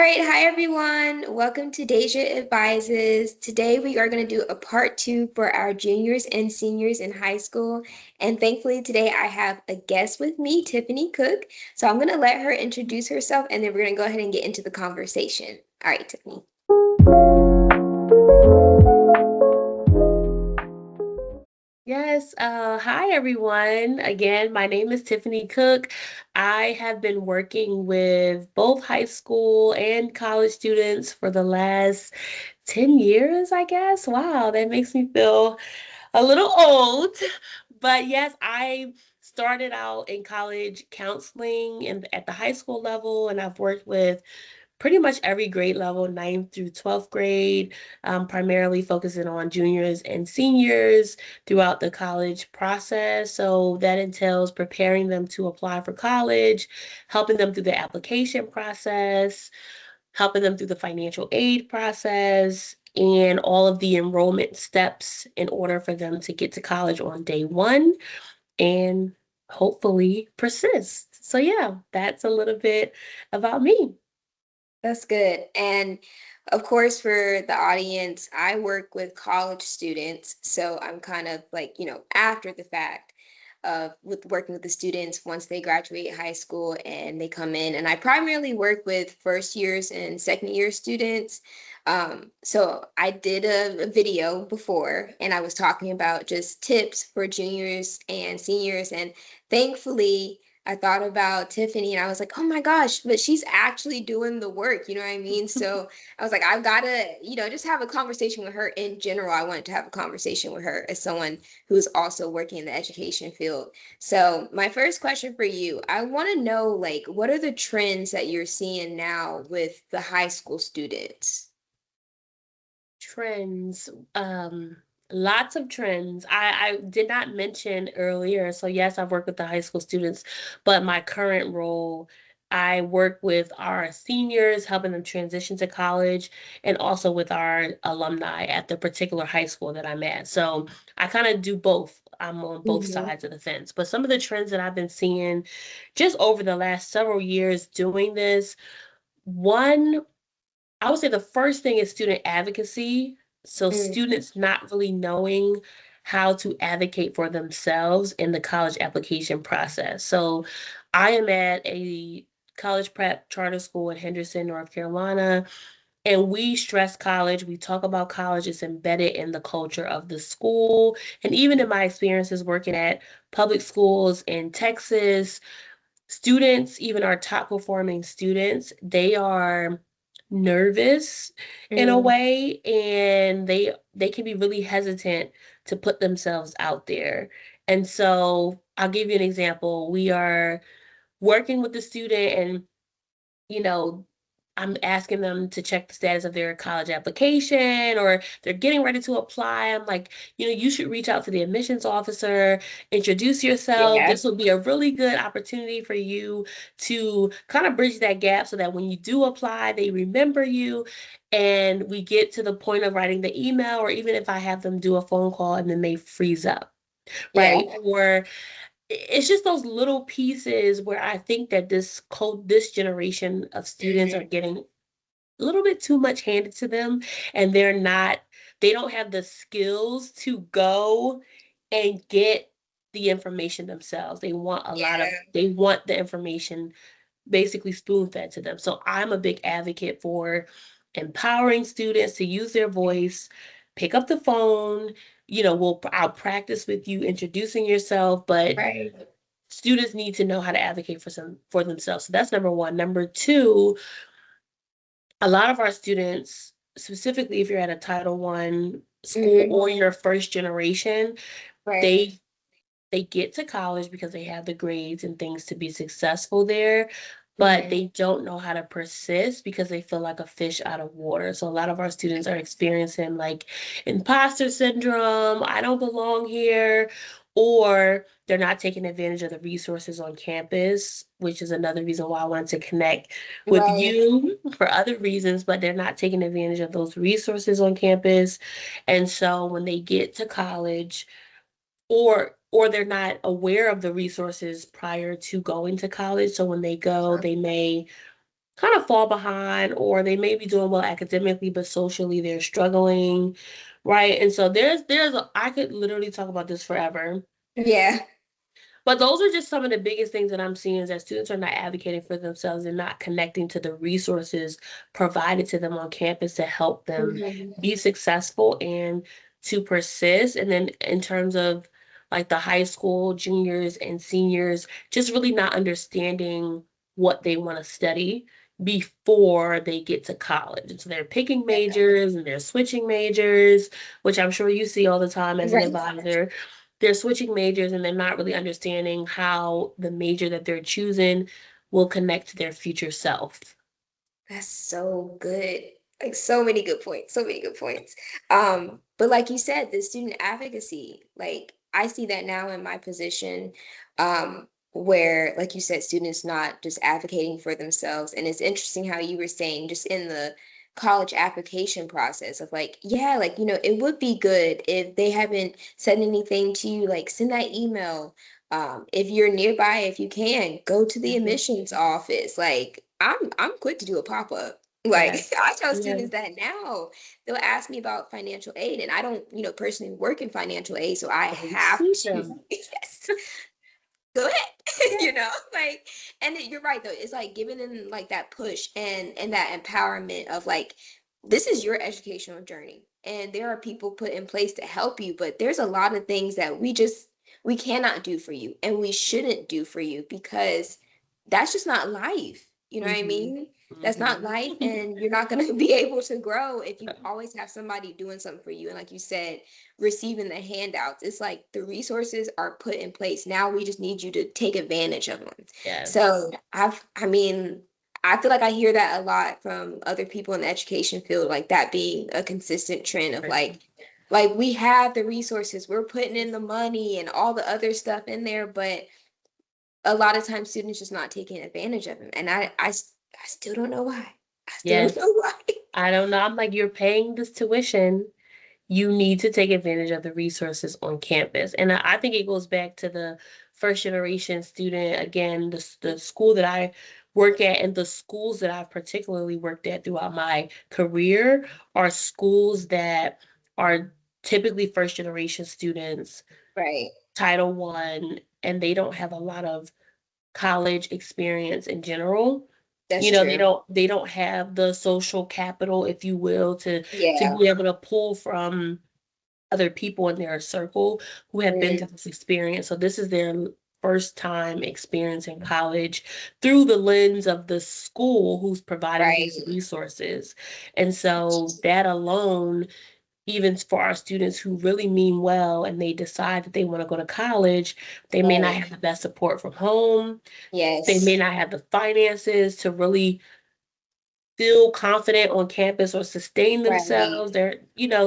All right, hi everyone. Welcome to Deja Advises. Today we are going to do a part two for our juniors and seniors in high school. And thankfully today I have a guest with me, Tiffany Cook. So I'm going to let her introduce herself and then we're going to go ahead and get into the conversation. All right, Tiffany. Yes, hi everyone. Again, my name is Tiffany Cook. I have been working with both high school and college students for the last 10 years, I guess. Wow, that makes me feel a little old. But yes, I started out in college counseling and at the high school level, and I've worked with pretty much every grade level, ninth through 12th grade, primarily focusing on juniors and seniors throughout the college process. So that entails preparing them to apply for college, helping them through the application process, helping them through the financial aid process, and all of the enrollment steps in order for them to get to college on day one and hopefully persist. So, yeah, that's a little bit about me. That's good. And of course, for the audience, I work with college students. So I'm kind of like, after the fact of with working with the students once they graduate high school and they come in. And I primarily work with first years and second year students. So I did a video before and I was talking about just tips for juniors and seniors. And thankfully, I thought about Tiffany and I was like, oh my gosh, but she's actually doing the work, you know what I mean? So I was like, I've got to, just have a conversation with her in general. I wanted to have a conversation with her as someone who's also working in the education field. So my first question for you, I want to know, like, what are the trends that you're seeing now with the high school students? Trends, lots of trends. I did not mention earlier, so yes, I've worked with the high school students, but my current role, I work with our seniors, helping them transition to college, and also with our alumni at the particular high school that I'm at. So I kind of do both. I'm on both Mhm. sides of the fence. But some of the trends that I've been seeing just over the last several years doing this, one I would say the first thing is student advocacy. So Mm. students not really knowing how to advocate for themselves in the college application process. So I am at a college prep charter school in Henderson, North Carolina, and we stress college. We talk about college. It's embedded in the culture of the school. And even in my experiences working at public schools in Texas, students, even our top performing students, they are nervous in a Mm. way, and they can be really hesitant to put themselves out there. And so I'll give you an example. We are working with the student, and you know, I'm asking them to check the status of their college application, or they're getting ready to apply. I'm like, you should reach out to the admissions officer, introduce yourself. Yeah. This will be a really good opportunity for you to kind of bridge that gap so that when you do apply, they remember you. And we get to the point of writing the email, or even if I have them do a phone call and then they freeze up, Yeah. right? Or it's just those little pieces where I think that this generation of students are Mhm. getting a little bit too much handed to them, and they don't have the skills to go and get the information themselves. Yeah. They want the information basically spoon fed to them. So I'm a big advocate for empowering students to use their voice, pick up the phone. I'll practice with you introducing yourself, but Right. students need to know how to advocate for themselves. So that's number one. Number two, a lot of our students, specifically if you're at a Title I school Mhm. or you're first generation, Right. they they get to college because they have the grades and things to be successful there, but Mhm. they don't know how to persist because they feel like a fish out of water. So a lot of our students are experiencing like imposter syndrome, I don't belong here, or they're not taking advantage of the resources on campus, which is another reason why I wanted to connect with Right. you for other reasons, but they're not taking advantage of those resources on campus. And so when they get to college, or they're not aware of the resources prior to going to college. So when they go, they may kind of fall behind, or they may be doing well academically, but socially they're struggling, right? And so I could literally talk about this forever. Yeah. But those are just some of the biggest things that I'm seeing is that students are not advocating for themselves and not connecting to the resources provided to them on campus to help them Mhm. be successful and to persist. And then in terms of like the high school juniors and seniors, just really not understanding what they want to study before they get to college. And so they're picking majors and they're switching majors, which I'm sure you see all the time as an Right. advisor. They're switching majors and they're not really understanding how the major that they're choosing will connect to their future self. That's so good. Like so many good points, so many good points. But like you said, the student advocacy, like I see that now in my position, where, like you said, students not just advocating for themselves. And it's interesting how you were saying just in the college application process of like, yeah, like, it would be good if they haven't said anything to you, like send that email. If you're nearby, if you can, go to the Mhm. admissions office. Like I'm quick to do a pop-up. Like Yes. I tell Yeah. students that now they'll ask me about financial aid, and I don't, personally work in financial aid, so I But we have see to, them. yes, go ahead. Yeah. Like, and you're right though. It's like giving them like that push and that empowerment of like, this is your educational journey, and there are people put in place to help you, but there's a lot of things that we cannot do for you, and we shouldn't do for you because that's just not life. You know what I Hmm. mean? That's not Hmm. life, and you're not going to be able to grow if you always have somebody doing something for you. And like you said, receiving the handouts. It's like the resources are put in place. Now we just need you to take advantage of them. Yes. So I mean, I feel like I hear that a lot from other people in the education field, like that being a consistent trend of like we have the resources, we're putting in the money and all the other stuff in there, but a lot of times students just not taking advantage of them. And I still don't know why. I still don't Yes. know why. I don't know. I'm like, you're paying this tuition. You need to take advantage of the resources on campus. And I think it goes back to the first generation student. Again, the school that I work at and the schools that I've particularly worked at throughout my career are schools that are typically first generation students, Right. Title One, and they don't have a lot of college experience in general. That's You know, they true. don't have the social capital, if you will, to Yeah. be able to pull from other people in their circle who have been Mm, through this experience. So this is their first time experience in college through the lens of the school who's providing these right. resources. And so that alone, even for our students who really mean well and they decide that they want to go to college, they may not Right. have the best support from home. They may Yes. not have the finances to really feel confident on campus or sustain Right. themselves.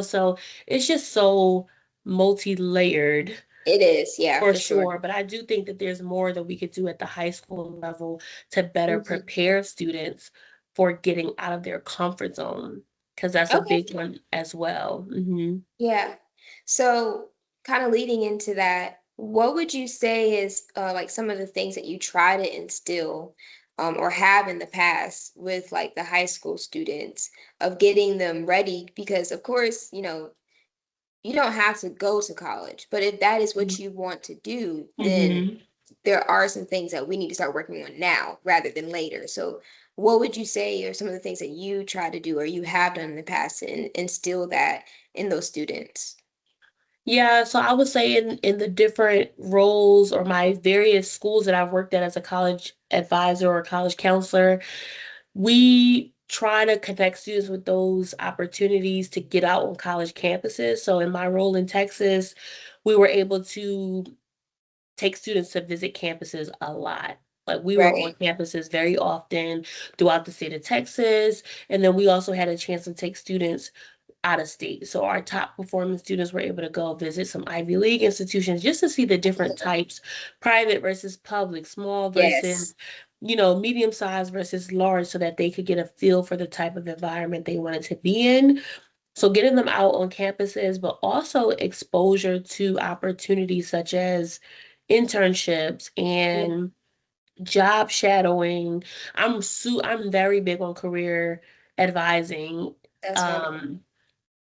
So it's just so multi-layered It is. Yeah, for for sure. sure. But I do think that there's more that we could do at the high school level to better Mhm. prepare students for getting out of their comfort zone, because that's a Okay. big one as well. Hmm. Yeah. So, kind of leading into that, what would you say is like some of the things that you try to instill or have in the past with like the high school students of getting them ready? Because, of course, you don't have to go to college, but if that is what you want to do, then Hmm. there are some things that we need to start working on now rather than later. So, what would you say are some of the things that you try to do or you have done in the past and instill that in those students? Yeah, so I would say in the different roles or my various schools that I've worked at as a college advisor or college counselor, we try to connect students with those opportunities to get out on college campuses. So in my role in Texas, we were able to take students to visit campuses a lot. Like we were on Right. campuses very often throughout the state of Texas. And then we also had a chance to take students out of state. So our top performing students were able to go visit some Ivy League institutions just to see the different types, private versus public, small versus, Yes. medium size versus large, so that they could get a feel for the type of environment they wanted to be in. So getting them out on campuses, but also exposure to opportunities such as internships Mm, and job shadowing. I'm very big on career advising. That's wonderful. Um,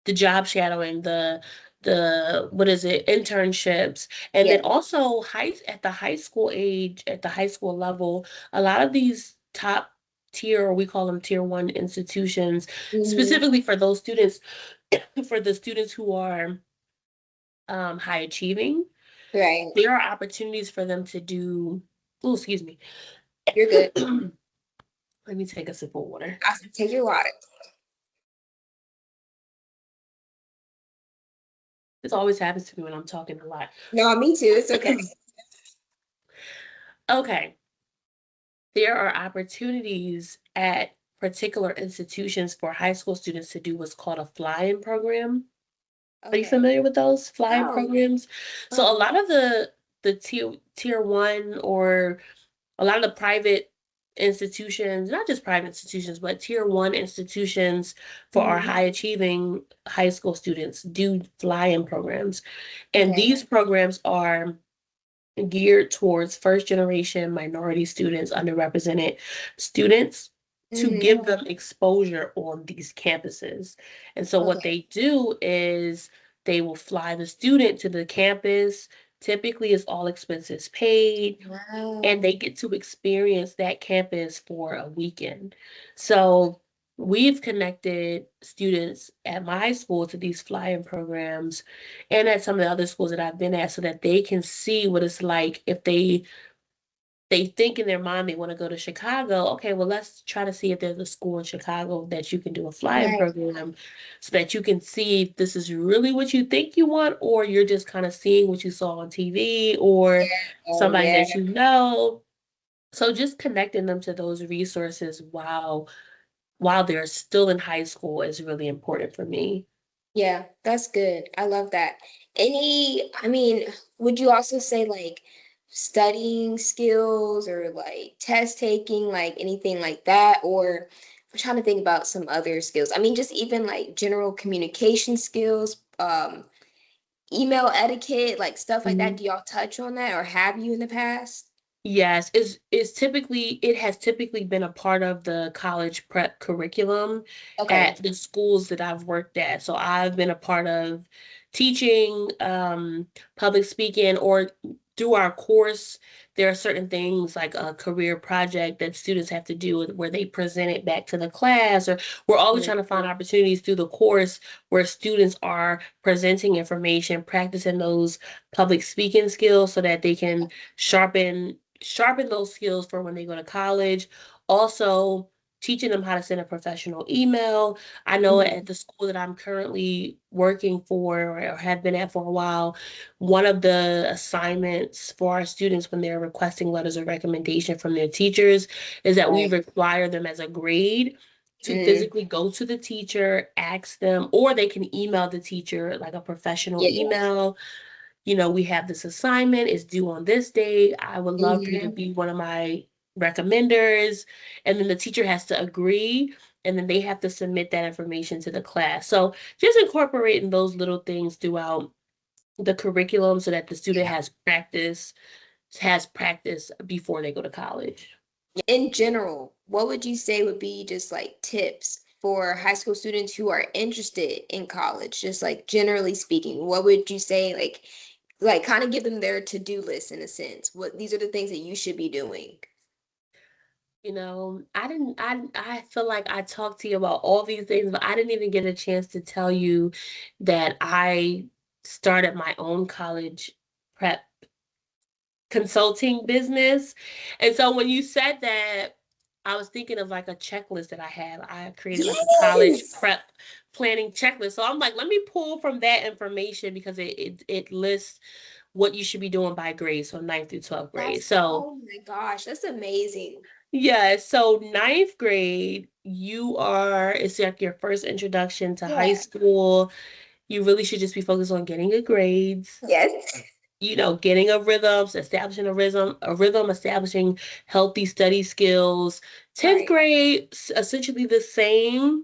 the job shadowing, the what is it, internships, and then Yeah. also at the high school age, at the high school level, a lot of these top tier, or we call them tier one institutions, Hmm. specifically for those students, for the students who are high achieving, Right. there are opportunities for them to do. Oh, excuse me. You're good. Let me take a sip of water. Awesome. Take your water. This always happens to me when I'm talking a lot. No, me too. It's okay. Okay. There are opportunities at particular institutions for high school students to do what's called a fly-in program. Are you Okay. familiar with those fly-in No. programs? So a Oh. lot of the tier one, or a lot of the private institutions, not just private institutions, but tier one institutions for our Hmm. high achieving high school students do fly-in programs. And Okay. these programs are geared towards first generation minority students, underrepresented students, to Hmm. give them exposure on these campuses. And so what Okay. they do is they will fly the student to the campus. Typically, it's all expenses paid, and Wow. they get to experience that campus for a weekend. So we've connected students at my school to these fly-in programs and at some of the other schools that I've been at, so that they can see what it's like if they think in their mind they want to go to Chicago. Okay, well, let's try to see if there's a school in Chicago that you can do a fly-in Right. program, so that you can see if this is really what you think you want, or you're just kind of seeing what you saw on TV or Oh, somebody yeah. that you know. So just connecting them to those resources while they're still in high school is really important for me. Yeah, that's good. I love that. I mean, would you also say like studying skills or like test taking, like anything like that? Or I'm trying to think about some other skills. I mean, just even like general communication skills, email etiquette, like stuff like that. Mhm. Do y'all touch on that or have you in the past? Yes, it has typically been a part of the college prep curriculum at Okay. the schools that I've worked at. So I've been a part of teaching public speaking, or through our course, there are certain things like a career project that students have to do where they present it back to the class, or we're always Mhm. trying to find opportunities through the course where students are presenting information, practicing those public speaking skills so that they can sharpen those skills for when they go to college. Also, teaching them how to send a professional email. I know at Mhm. the school that I'm currently working for, or have been at for a while, one of the assignments for our students when they're requesting letters of recommendation from their teachers is that we Right. require them as a grade to Mhm. physically go to the teacher, ask them, or they can email the teacher like a professional Yeah. email. We have this assignment, it's due on this day. I would love for you to Hmm. be one of my recommenders. And then the teacher has to agree, and then they have to submit that information to the class. So just incorporating those little things throughout the curriculum so that the student has practice before they go to college. In general, what would you say would be just like tips for high school students who are interested in college? Just like generally speaking, what would you say like kind of give them their to-do list in a sense? What these are the things that you should be doing. I feel like I talked to you about all these things, but I didn't even get a chance to tell you that I started my own college prep consulting business. And so when you said that, I was thinking of like a checklist that I have. I created like a college Yes. prep planning checklist. So I'm like, let me pull from that information because it lists what you should be doing by grade, so ninth through 12th grade. That's So oh my gosh, that's amazing. yeah, so ninth grade, it's like your first introduction to high Yeah. school. You really should just be focused on getting good grades, Yes. getting a rhythm, establishing a rhythm, establishing healthy study skills. 10th Right. grade, essentially the same.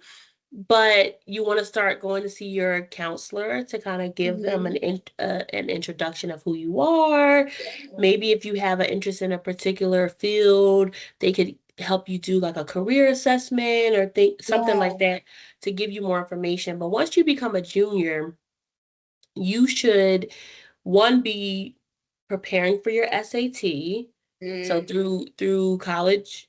but you want to start going to see your counselor to kind of give them Hmm. an introduction of who you are. Yeah. Maybe if you have an interest in a particular field, they could help you do like a career assessment or think something like Yeah. that to give you more information. But once you become a junior, you should one be preparing for your SAT. So Mm. through college,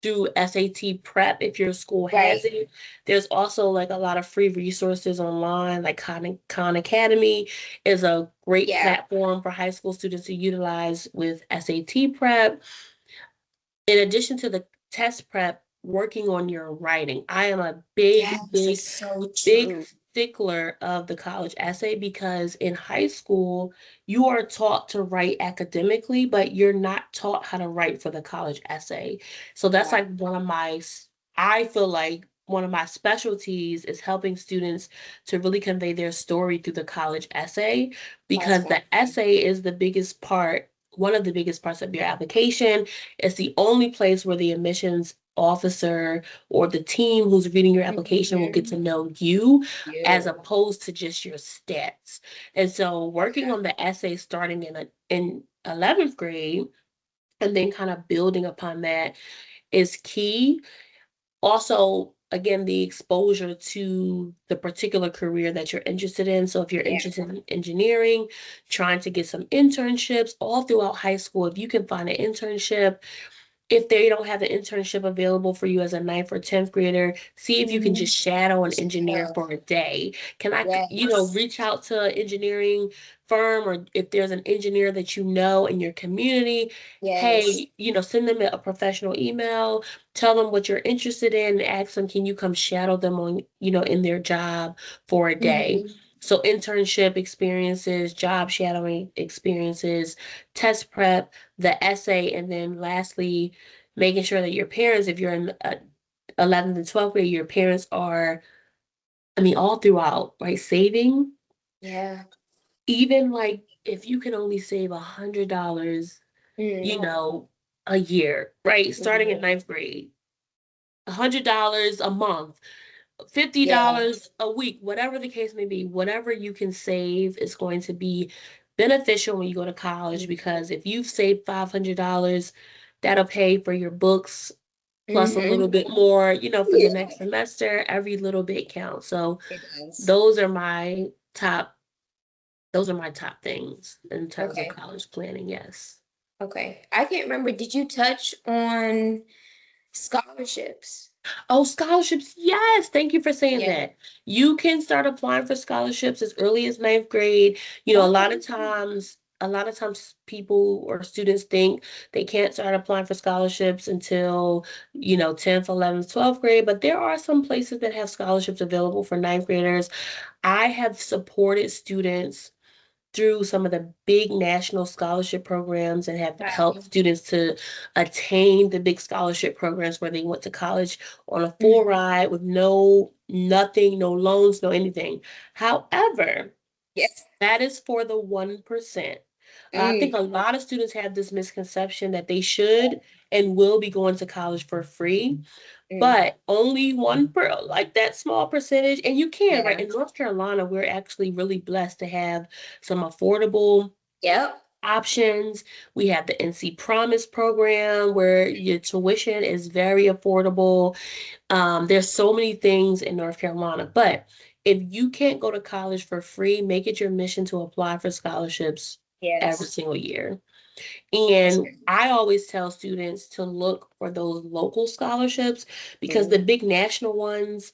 through SAT prep if your school has Right. it. There's also like a lot of free resources online, like Khan Academy is a great Yeah. platform for high school students to utilize with SAT prep. In addition to the test prep, working on your writing. I am a big, Yes, big it's so big true. stickler of the college essay because in high school, you are taught to write academically, but you're not taught how to write for the college essay. So that's Yeah. like I feel like one of my specialties is helping students to really convey their story through the college essay That's because the wonderful. essay is the biggest part. One of the biggest parts of your application. It's the only place where the admissions officer or the team who's reading your application will get Hmm. to know you as You. opposed to just your stats. And so working Yeah. on the essay starting in 11th grade and then kind of building upon that is key. Also, again, the exposure to the particular career that you're interested in. So if you're Yeah. interested in engineering, trying to get some internships all throughout high school, if you can find an internship if they don't have an internship available for you as a ninth or 10th grader, see if you can Hmm. just shadow an engineer Yeah. for a day. Can I, Yes. reach out to an engineering firm or if there's an engineer that you know in your community, Yes. hey, send them a professional email, tell them what you're interested in, and ask them, can you come shadow them on, in their job for a day? Hmm. So internship experiences, job shadowing experiences, test prep, the essay, and then lastly, making sure that your parents, if you're in 11th and 12th grade, your parents are, I mean, all throughout, right? Saving, Yeah. even like if you can only save $100, Mm. a year, right? Starting in Hmm. ninth grade, $100 a month, fifty Yeah. dollars a week, whatever the case may be, whatever you can save is going to be beneficial when you go to college because if you've saved $500, that'll pay for your books plus a little Hmm. bit more, for the Yeah. next semester. Every little bit counts. So It does. those are my top those are my top things in terms of Okay. college planning, yes. Okay. I can't remember. Did you touch on scholarships? Oh, scholarships. Yes. Thank you for saying Yeah. that. You can start applying for scholarships as early as ninth grade. Oh. A lot of times people or students think they can't start applying for scholarships until, 10th, 11th, 12th grade, but there are some places that have scholarships available for ninth graders. I have supported students through some of the big national scholarship programs and have helped Wow. students to attain the big scholarship programs where they went to college on a full Hmm. ride with no nothing, no loans, no anything. However, Yes. that is for the 1%. I think Mm. a lot of students have this misconception that they should and will be going to college for free, Mm. but only one per like that small percentage, and you can, right? Yeah. In North Carolina, we're actually really blessed to have some affordable Yep. options. We have the NC Promise program where your tuition is very affordable. There's so many things in North Carolina, but if you can't go to college for free, make it your mission to apply for scholarships every Yes. single year. That's And good. I always tell students to look for those local scholarships because the Mm. big national ones,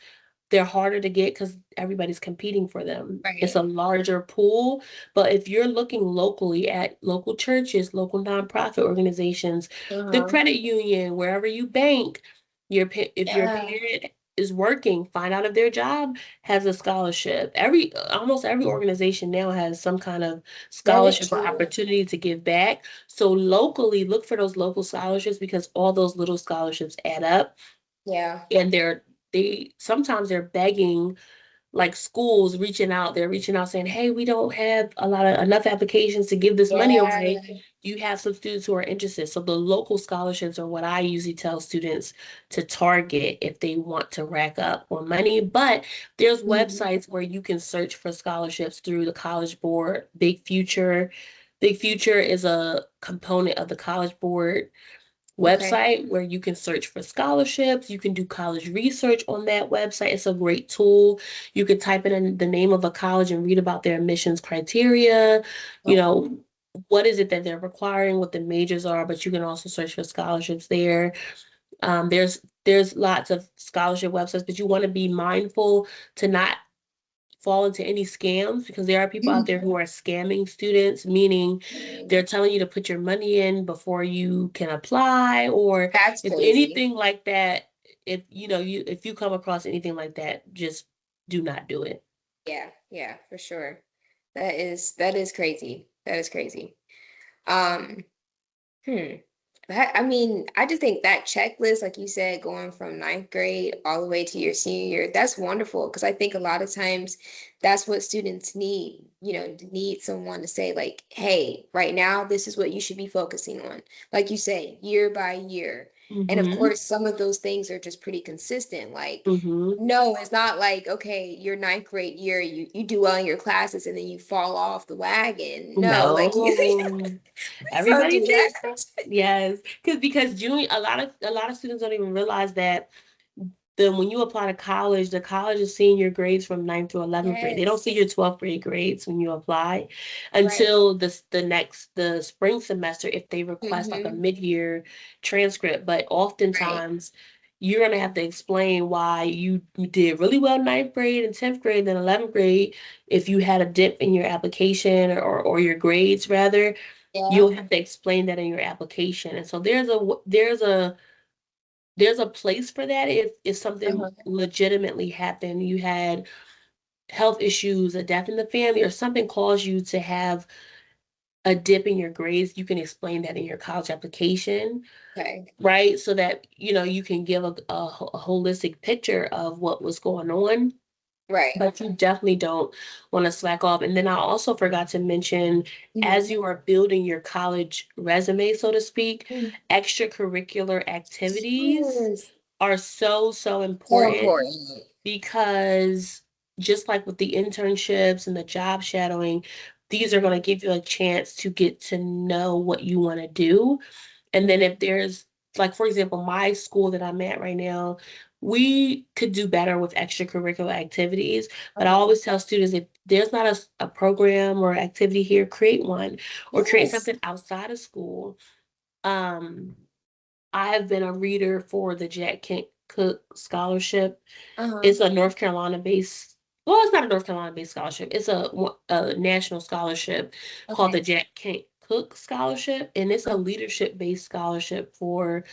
they're harder to get because everybody's competing for them. It's a Right. larger pool. But if you're looking locally at local churches, local nonprofit organizations, the Uh-huh. credit union, wherever you bank, if your Yeah. parent is working, find out if their job has a scholarship. Almost every organization now has some kind of That is scholarship or true. opportunity to give back. So locally, look for those local scholarships because all those little scholarships add up Yeah. and they sometimes they're begging like they're reaching out saying, hey, we don't have enough applications to give this money Yeah. away. you have some students who are interested. So the local scholarships are what I usually tell students to target if they want to rack up more money. But there's Mhm. websites where you can search for scholarships through the College Board, Big Future. Big Future is a component of the College Board Okay. website where you can search for scholarships. You can do college research on that website. It's a great tool. You can type in the name of a college and read about their admissions criteria, you Okay. know, what is it that they're requiring, what the majors are, but you can also search for scholarships there. There's lots of scholarship websites, but you want to be mindful to not fall into any scams because there are people out there who are scamming students, meaning Mhm. they're telling you to put your money in before you can apply, or That's if crazy. anything like that, if you come across anything like that, just do not do it. Yeah, yeah, for sure. That is crazy. That is crazy. Um, Hmm. That, I mean, I just think that checklist, like you said, going from ninth grade all the way to your senior year, that's wonderful because I think a lot of times that's what students need, need someone to say, like, hey, right now, this is what you should be focusing on. Like you say, year by year. And of Mm-hmm. course, some of those things are just pretty consistent. Like, Mm-hmm. no, it's not like, okay, your ninth grade year, you do well in your classes and then you fall off the wagon. No, like you No. please don't Everybody do thinks that. that. Yes, because junior a lot of students don't even realize that then when you apply to college, the college is seeing your grades from ninth through 11th grade. They don't see your Yes. 12th grade grades when you apply Right. until the spring semester if they request like a Mm-hmm. mid-year transcript. But Right. oftentimes you're gonna have to explain why you did really well in ninth grade and 10th grade, then 11th grade. If you had a dip in your application or your grades rather, Yeah. you'll have to explain that in your application. And so there's a place for that if something Uh-huh. legitimately happened. You had health issues, a death in the family, or something caused you to have a dip in your grades. You can explain that in your college application, Okay. right? So that you can give a holistic picture of what was going on. Right. But you definitely don't want to slack off. And then I also forgot to mention, Mm-hmm. as you are building your college resume, so to speak, Mm-hmm. extracurricular activities Yes. are so, so So important important. because just like with the internships and the job shadowing, these are going to Mhm. give you a chance to get to know what you want to do. And then Mhm. if there's, like, for example, my school that I'm at right now, we could do better with extracurricular activities. But I Uh-huh. always tell students if there's not a program or activity here, create one or create Yes. something outside of school. Um, I have been a reader for the Jack Kent Cook Scholarship. Uh-huh. It's a North Carolina based, well, it's not a North Carolina based scholarship. It's a national scholarship called the Okay. Jack Kent Cook Scholarship, and it's a Uh-huh. leadership based scholarship for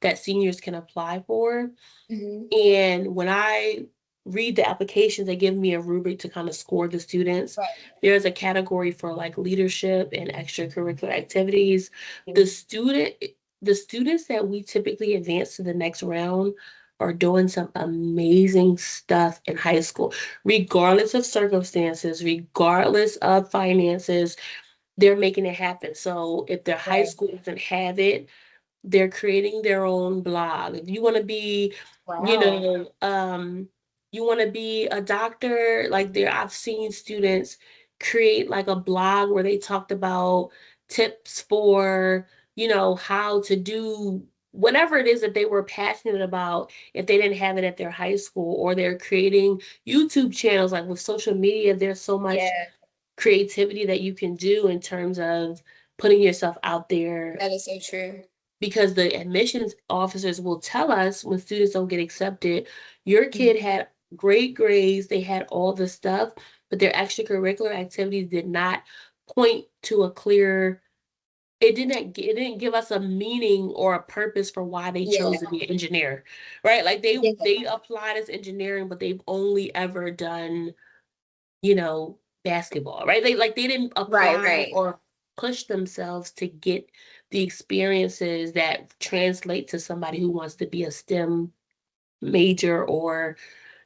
that seniors can apply for. Mm-hmm. And when I read the applications, they give me a rubric to kind of score the students. Right. There's a category for like leadership and extracurricular activities. The Mhm. student, the students that we typically advance to the next round are doing some amazing stuff in high school, regardless of circumstances, regardless of finances, they're making it happen. So if their high Right. school doesn't have it, they're creating their own blog. If you want to be, you Wow. know, you want to be a doctor, like there, I've seen students create like a blog where they talked about tips for, how to do whatever it is that they were passionate about if they didn't have it at their high school, or they're creating YouTube channels. Like with social media, there's so much Yeah, creativity that you can do in terms of putting yourself out there, that is so true. because the admissions officers will tell us when students don't get accepted, your kid Mhm. had great grades, they had all the stuff, but their extracurricular activities did not point to a clear, it didn't give us a meaning or a purpose for why they chose Yeah. to be an engineer, right? Like Yeah. they applied as engineering, but they've only ever done, you know, basketball, right? They didn't Right, apply right. or push themselves to get the experiences that translate to somebody who wants to be a STEM major or,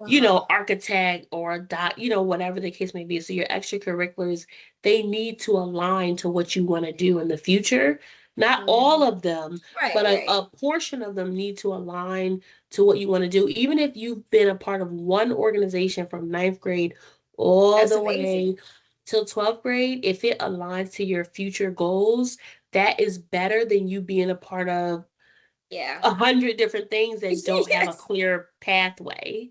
Uh-huh. architect or a whatever the case may be. So your extracurriculars, they need to align to what you want to do in the future. Not all Mhm. of them, but Right, a right. portion of them need to align to what you want to do. Even if you've been a part of one organization from ninth grade all That's the amazing. way till 12th grade, if it aligns to your future goals, that is better than you being a part of Yeah. 100 different things that don't have a Yes. clear pathway.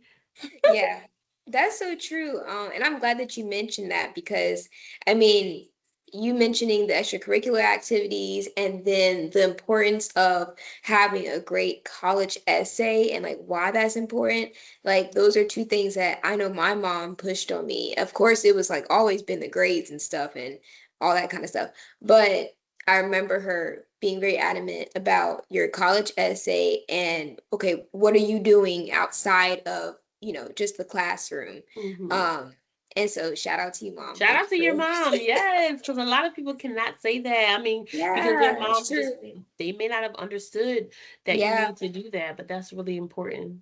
Yeah, that's so true. And I'm glad that you mentioned that because, I mean, you mentioning the extracurricular activities and then the importance of having a great college essay and like why that's important. Like, those are two things that I know my mom pushed on me. Of course, it was like always been the grades and stuff and all that kind of stuff. But I remember her being very adamant about your college essay and okay, what are you doing outside of just the classroom. Mhm. Um, and so shout out to you, mom. Shout Thank out you to for your that. mom, yes, because a lot of people cannot say that. I mean, because their Yeah, it's mom just, true. they may not have understood that you Yeah. need to do that, but that's really important.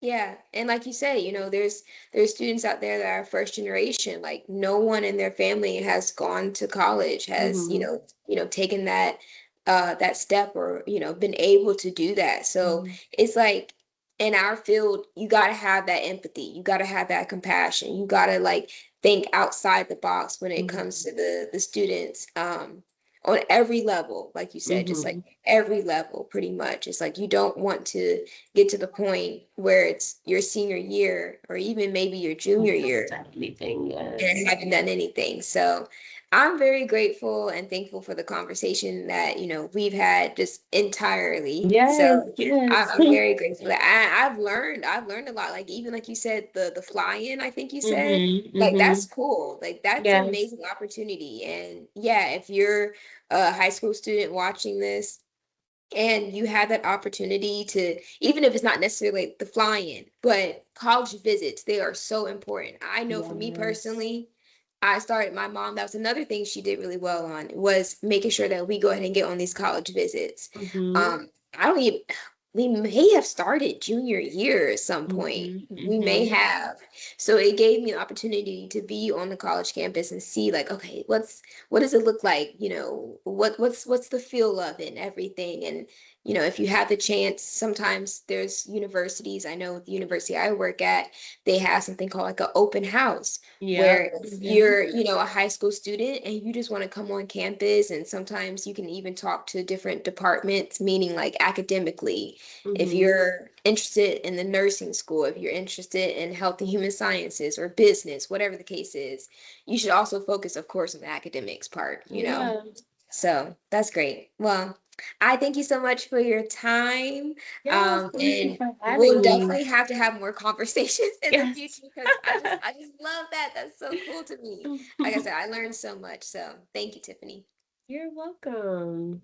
Yeah, and like you said, there's students out there that are first generation. Like no one in their family has gone to college, has, Hmm. taken that step or, been able to do that. So Hmm. it's like in our field, you gotta have that empathy. You gotta have that compassion. You gotta like think outside the box when it comes Hmm. to the students. On every level, like you said, just like Hmm. every level, pretty much. It's like you don't want to get to the point where it's your senior year or even maybe your junior year Anything, yes. and haven't done anything. So I'm very grateful and thankful for the conversation that, we've had just entirely. Yes, So yes. I'm very grateful that I've learned a lot. Like even like you said, the fly-in, I think you said, Hmm. like Hmm. that's cool. Like that's an Yes. amazing opportunity. And yeah, if you're a high school student watching this, and you have that opportunity to, even if it's not necessarily like the fly-in, but college visits, they are so important. I know for me Yes. personally, I started my mom, that was another thing she did really well on, was making sure that we go ahead and get on these college visits. Hmm. Um, I don't even, we may have started junior year at some point. Hmm. We may Hmm. have. So it gave me an opportunity to be on the college campus and see like, okay, what does it look like? What's the feel of it and everything. And if you have the chance, sometimes there's universities. I know with the university I work at, they have something called like an open house Yep. where if Hmm. you're, a high school student and you just want to come on campus, and sometimes you can even talk to different departments, meaning like academically, if Hmm. you're interested in the nursing school, if you're interested in health and human sciences or business, whatever the case is, you should also focus, of course, on the academics part. Yeah. So that's great. Well, I thank you so much for your time. Yes, thank you And for we'll having me. definitely have to have more conversations in the Yes. future because I just love that. That's so cool to me. Like I said, I learned so much. So thank you, Tiffany. You're welcome.